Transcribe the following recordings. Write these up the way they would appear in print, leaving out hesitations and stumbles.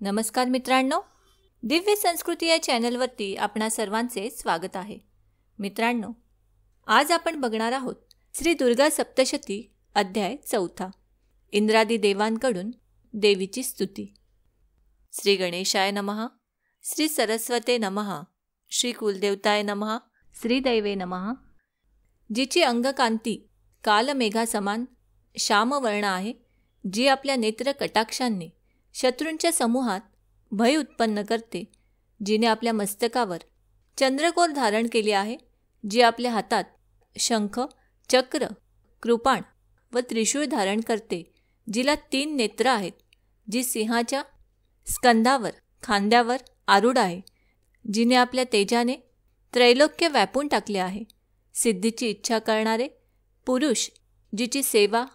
नमस्कार मित्रांनो, दिव्य संस्कृती या चॅनलवरती आपणा सर्वांचे स्वागत आहे. मित्रांनो, आज आपण बघणार आहोत श्री दुर्गा सप्तशती अध्याय 4, इंद्रादी देवांकडून देवीची स्तुती. श्री गणेशाय नमः, श्री सरस्वते नमः, श्री कुलदेवताय नमः, श्री दैवे नमः. जिची अंगकांती कालमेघा समान श्यामवर्ण आहे, जी आपल्या नेत्र कटाक्षांनी शत्रूंच्या समूहात भय उत्पन्न करते, जिने आपल्या मस्तकावर चंद्रकोर धारण केली आहे, जी आपल्या हातात शंख, चक्र, कृपाण व त्रिशूळ धारण करते, जिला 3 नेत्र आहेत, जी सिंहाच्या स्कंधावर खांद्यावर आरूढ आहे, जिने आपल्या तेजाने त्रैलोक्य व्यापून टाकले आहे. सिद्धीची इच्छा करणारे पुरुष जिची सेवा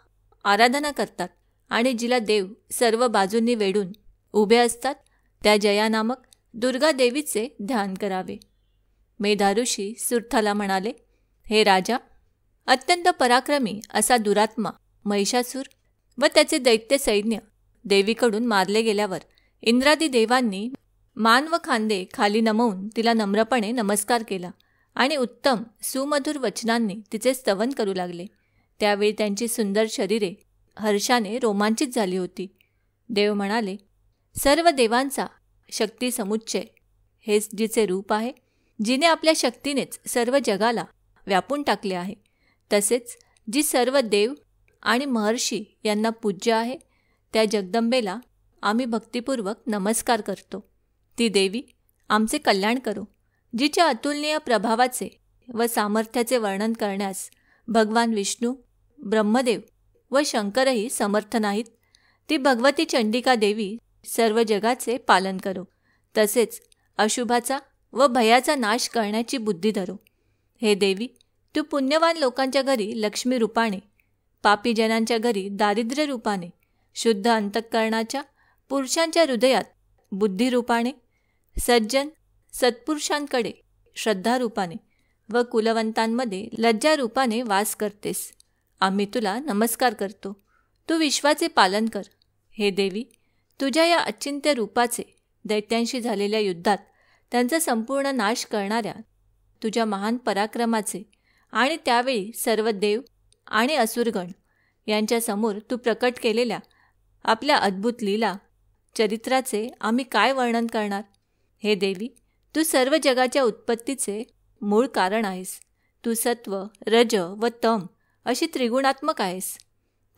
आराधना करतात आणि जिला देव सर्व बाजूंनी वेढून उभे असतात, त्या जया नामक दुर्गा देवीचे ध्यान करावे. मेधाऋषी सुर्थाला म्हणाले, हे राजा, अत्यंत पराक्रमी असा दुरात्मा महिषासूर व त्याचे दैत्य सैन्य देवीकडून मारले गेल्यावर इंद्रादी देवांनी मान व खांदे खाली नमवून तिला नम्रपणे नमस्कार केला आणि उत्तम सुमधुर वचनांनी तिचे स्तवन करू लागले. त्यावेळी त्यांची सुंदर शरीरे हर्षाने रोमांचित झाली होती. देव म्हणाले, सर्व देवांचा शक्ती समुच्चय हेच जिचे रूप आहे, जिने आपल्या शक्तीनेच सर्व जगाला व्यापून टाकले आहे, तसेच जी सर्व देव आणि महर्षी यांना पूज्य आहे, त्या जगदंबेला आम्ही भक्तिपूर्वक नमस्कार करतो. ती देवी आमचे कल्याण करो. जिच्या अतुलनीय प्रभावाचे व सामर्थ्याचे वर्णन करण्यास भगवान विष्णू, ब्रह्मदेव व शंकरही समर्थ नाहीत, ती भगवती चंडिका देवी सर्व जगाचे पालन करो. तसेच अशुभाचा व भयाचा नाश करण्याची बुद्धी धरो. हे देवी, तू पुण्यवान लोकांच्या घरी लक्ष्मी रूपाने, पापीजनांच्या घरी दारिद्र्य रूपाने, शुद्ध अंतःकरणाच्या पुरुषांच्या हृदयात बुद्धिरूपाने, सज्जन सत्पुरुषांकडे श्रद्धारूपाने व कुलवंतांमध्ये लज्जारूपाने वास करतेस. आम्ही तुला नमस्कार करतो. तू विश्वाचे पालन कर. हे देवी, तुझ्या या अचिंत्य रूपाचे दैत्यांशी झालेल्या युद्धात त्यांचा संपूर्ण नाश करणाऱ्या तुझ्या महान पराक्रमाचे आणि त्यावेळी सर्व देव आणि असुरगण यांच्यासमोर तू प्रकट केलेल्या आपल्या अद्भुत लीला चरित्राचे आम्ही काय वर्णन करणार. हे देवी, तू सर्व जगाच्या उत्पत्तीचे मूळ कारण आहेस. तू सत्व, रज व तम अशी त्रिगुणात्मक आहेस,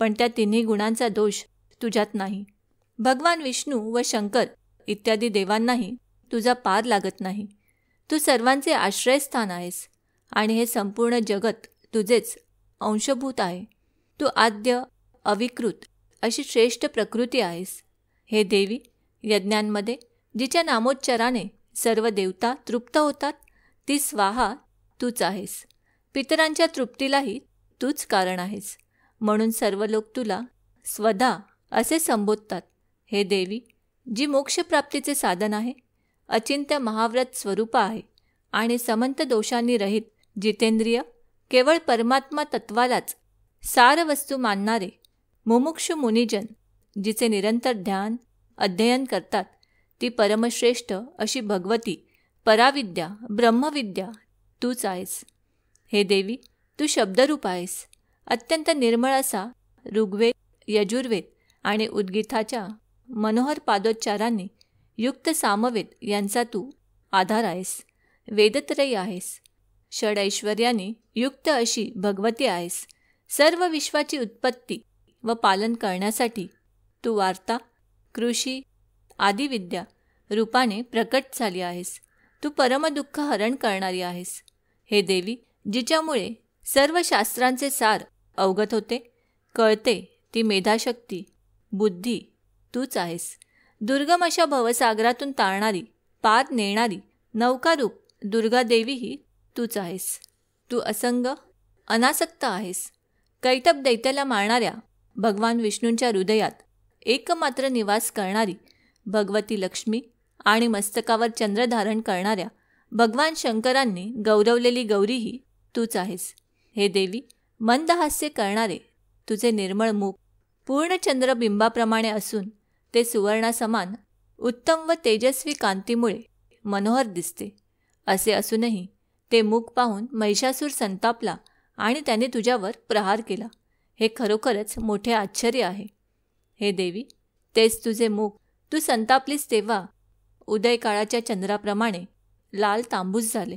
पण त्या तिन्ही गुणांचा दोष तुझ्यात नाही. भगवान विष्णू व शंकर इत्यादी देवांनाही तुझा पार लागत नाही. तू सर्वांचे आश्रयस्थान आहेस आणि हे संपूर्ण जगत तुझेच अंशभूत आहे. तू आद्य, अविकृत अशी श्रेष्ठ प्रकृती आहेस. हे देवी, यज्ञांमध्ये जिच्या नामोच्चाराने सर्व देवता तृप्त होतात, ती स्वाहा तूच आहेस. पितरांच्या तृप्तीलाही तूच कारण आहेस, म्हणून सर्व लोक तुला स्वधा असे संबोधतात. हे देवी, जी मोक्षप्राप्तीचे साधन आहे, अचिंत्य महाव्रत स्वरूप आहे आणि समंत दोषांनी रहित, जितेंद्रिय, केवळ परमात्मा तत्वालाच सार वस्तू मानणारे मुमुक्षु मुनिजन जिचे निरंतर ध्यान अध्ययन करतात, ती परमश्रेष्ठ अशी भगवती पराविद्या ब्रह्मविद्या तूच आहेस. हे देवी, तू शब्दरूप आहेस. अत्यंत निर्मळ असा ऋग्वेद, यजुर्वेद आणि उद्गीताच्या मनोहर पादोच्चारांनी युक्त सामवेद यांचा तू आधार आहेस. वेदत्रयी आहेस. षड ऐश्वर्याने युक्त अशी भगवती आहेस. सर्व विश्वाची उत्पत्ती व पालन करण्यासाठी तू वार्ता, कृषी आदी विद्या रूपाने प्रकट झाली आहेस. तू परमदुःख हरण करणारी आहेस. हे देवी, जिच्यामुळे सर्व शास्त्रांचे सार अवगत होते, कळते, ती मेधाशक्ती, बुद्धी तूच आहेस. दुर्गम अशा भवसागरातून तारणारी, पार नेणारी नौकारूप दुर्गा देवीही तूच आहेस. तू असंग, अनासक्त आहेस. कैटभ दैत्याला मारणाऱ्या भगवान विष्णूंच्या हृदयात एकमात्र निवास करणारी भगवती लक्ष्मी आणि मस्तकावर चंद्र धारण करणाऱ्या भगवान शंकरांनी गौरवलेली गौरीही तूच आहेस. हे देवी, मंद हास्य करणारे तुझे निर्मळ मुख पूर्ण चंद्रबिंबाप्रमाणे असून ते सुवर्णासमान उत्तम व तेजस्वी कांतीमुळे मनोहर दिसते. असे असूनही ते मुख पाहून महिषासूर संतापला आणि त्याने तुझ्यावर प्रहार केला. हे खरोखरच मोठे आश्चर्य आहे. हे देवी, तेच तुझे मुख तू संतापलीस तेव्हा उदयकाळाच्या चंद्राप्रमाणे लाल तांबूस झाले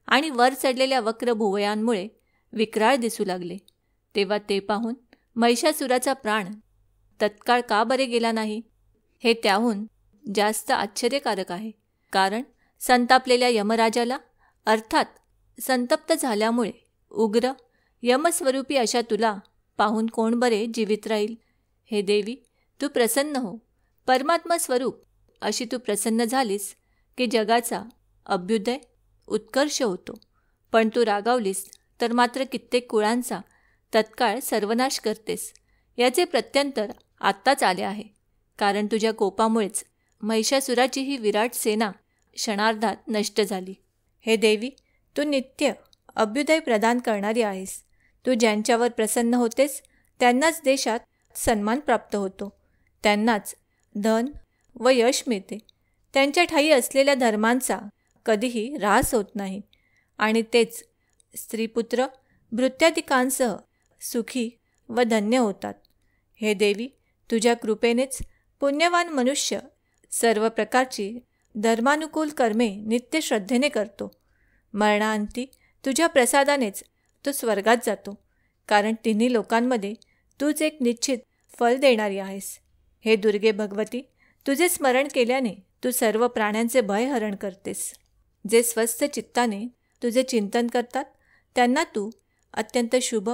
आणि वर चढलेल्या वक्र भुवयांमुळे विक्राळ दिसू लागले. तेव्हा ते पाहून महिषासुराचा प्राण तत्काळ का बरे गेला नाही, हे त्याहून जास्त आश्चर्यकारक आहे. कारण संतापलेल्या यमराजाला अर्थात संतप्त झाल्यामुळे उग्र यमस्वरूपी अशा तुला पाहून कोण बरे जीवित राहील. हे देवी, तू प्रसन्न हो. परमात्मा स्वरूप अशी तू प्रसन्न झालीस की जगाचा अभ्युदय उत्कर्ष होतो. पण तू रागावलीस तर मात्र कित्येक कुळांचा तत्काळ सर्वनाश करतेस. याचे प्रत्यंतर आत्ताच आले आहे. कारण तुझ्या कोपामुळेच महिषासुराची ही विराट सेना क्षणार्धात नष्ट झाली. हे देवी, तू नित्य अभ्युदय प्रदान करणारी आहेस. तू ज्यांच्यावर प्रसन्न होतेस त्यांनाच देशात सन्मान प्राप्त होतो, त्यांनाच धन व यश मिळते. त्यांच्या ठायी असलेल्या धर्मांचा कधीही ऱ्हास होत नाही आणि तेच स्त्रीपुत्र भृत्यादिकांसह सुखी व धन्य होतात. हे देवी, तुझ्या कृपेनेच पुण्यवान मनुष्य सर्व प्रकारची धर्मानुकूल कर्मे नित्य श्रद्धेने करतो. मरणांती तुझ्या प्रसादानेच तो स्वर्गात जातो. कारण तिन्ही लोकांमध्ये तूच एक निश्चित फल देणारी आहेस. हे दुर्गे भगवती, तुझे स्मरण केल्याने तू सर्व प्राण्यांचे भय हरण करतेस. जे स्वस्थ चित्ताने तुझे चिंतन करतात त्यांना तू अत्यंत शुभ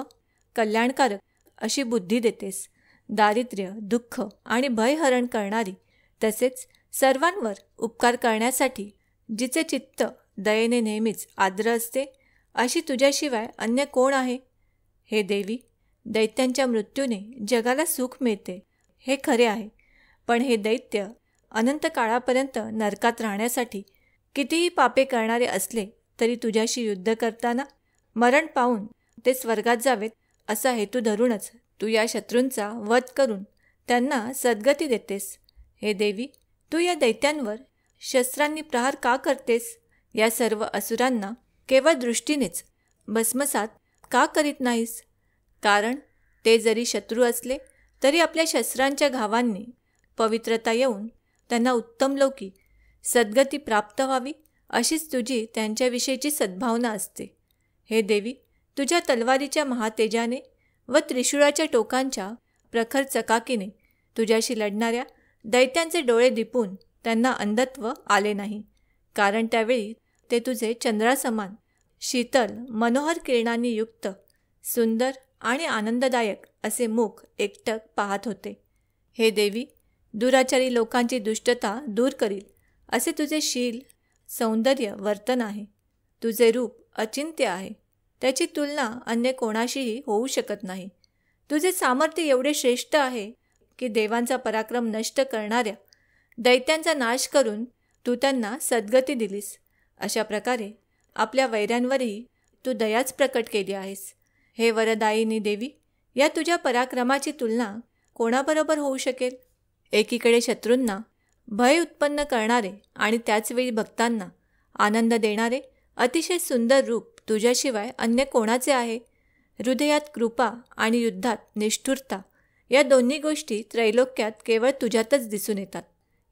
कल्याणकारक अशी बुद्धी देतेस. दारिद्र्य, दुःख आणि भय हरण करणारी तसेच सर्वांवर उपकार करण्यासाठी जिचे चित्त दयेने नेहमीच आर्द्र असते अशी तुझ्याशिवाय अन्य कोण आहे. हे देवी, दैत्यांच्या मृत्यूने जगाला सुख मिळते हे खरे आहे. पण हे दैत्य अनंत काळापर्यंत नरकात राहण्यासाठी कितीही पापे करणारे असले तरी तुझ्याशी युद्ध करताना मरण पावून ते स्वर्गात जावेत असा हेतू धरूनच तू या शत्रूंचा वध करून त्यांना सद्गती देतेस. हे देवी, तू या दैत्यांवर शस्त्रांनी प्रहार का करतेस? या सर्व असुरांना केवळ दृष्टीनेच भस्मसात का करीत नाहीस? कारण ते जरी शत्रू असले तरी आपल्या शस्त्रांच्या घावांनी पवित्रता येऊन त्यांना उत्तम लोकी सद्गती प्राप्त व्हावी अशीच तुझी त्यांच्याविषयीची सद्भावना असते. हे देवी, तुझ्या तलवारीच्या महातेजाने व त्रिशूळाच्या टोकांच्या प्रखर चकाकीने तुझ्याशी लढणाऱ्या दैत्यांचे डोळे दिपून त्यांना अंधत्व आले नाही. कारण त्यावेळी ते तुझे चंद्रासमान शीतल मनोहर किरणांनी युक्त सुंदर आणि आनंददायक असे मुख एकटक पाहत होते. हे देवी, दुराचारी लोकांची दुष्टता दूर करील असे तुझे शील सौंदर्य वर्तन आहे. तुझे रूप अचिंत्य आहे, त्याची तुलना अन्य कोणाशीही होऊ शकत नाही. तुझे सामर्थ्य एवढे श्रेष्ठ आहे की देवांचा पराक्रम नष्ट करणाऱ्या दैत्यांचा नाश करून तू त्यांना सद्गती दिलीस. अशा प्रकारे आपल्या वैऱ्यांवरही तू दयाच प्रकट केली आहेस. हे वरदायिनी देवी, या तुझ्या पराक्रमाची तुलना कोणाबरोबर होऊ शकेल? एकीकडे शत्रूंना भय उत्पन्न करणारे आणि त्याचवेळी भक्तांना आनंद देणारे अतिशय सुंदर रूप तुझ्याशिवाय अन्य कोणाचे आहे? हृदयात कृपा आणि युद्धात निष्ठुरता या दोन्ही गोष्टी त्रैलोक्यात केवळ तुझ्यातच दिसून येतात.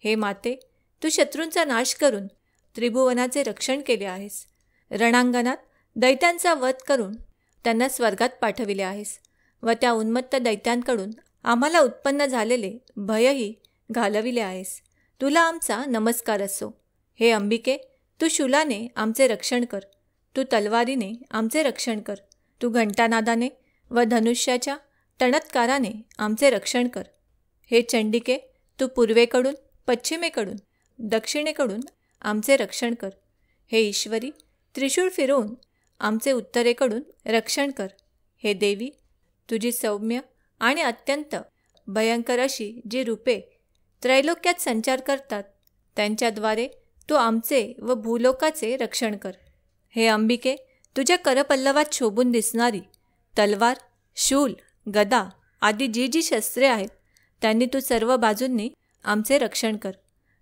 हे माते, तू शत्रूंचा नाश करून त्रिभुवनाचे रक्षण केले आहेस. रणांगणात दैत्यांचा वध करून त्यांना स्वर्गात पाठविले आहेस व त्या उन्मत्त दैत्यांकडून आम्हाला उत्पन्न झालेले भयही घालविले आहेस. तुला आमचा नमस्कार असो. हे अंबिके, तू शूलाने आमचे रक्षण कर. तू तलवारीने आमचे रक्षण कर. तू घंटानादाने व धनुष्याच्या टणत्काराने आमचे रक्षण कर. हे चंडिके, तू पूर्वेकडून पश्चिमेकडून दक्षिणेकडून आमचे रक्षण कर. हे ईश्वरी, त्रिशूळ फिरवून आमचे उत्तरेकडून रक्षण कर. हे देवी, तुझी सौम्य आणि अत्यंत भयंकर अशी जी रूपे त्रैलोक्यात संचार करतात त्यांच्याद्वारे तू आमचे व भूलोकाचे रक्षण कर. हे अंबिके, तुझ्या करपल्लवात शोभून दिसणारी तलवार, शूल, गदा आदी जी जी शस्त्रे आहेत त्यांनी तू सर्व बाजूंनी आमचे रक्षण कर.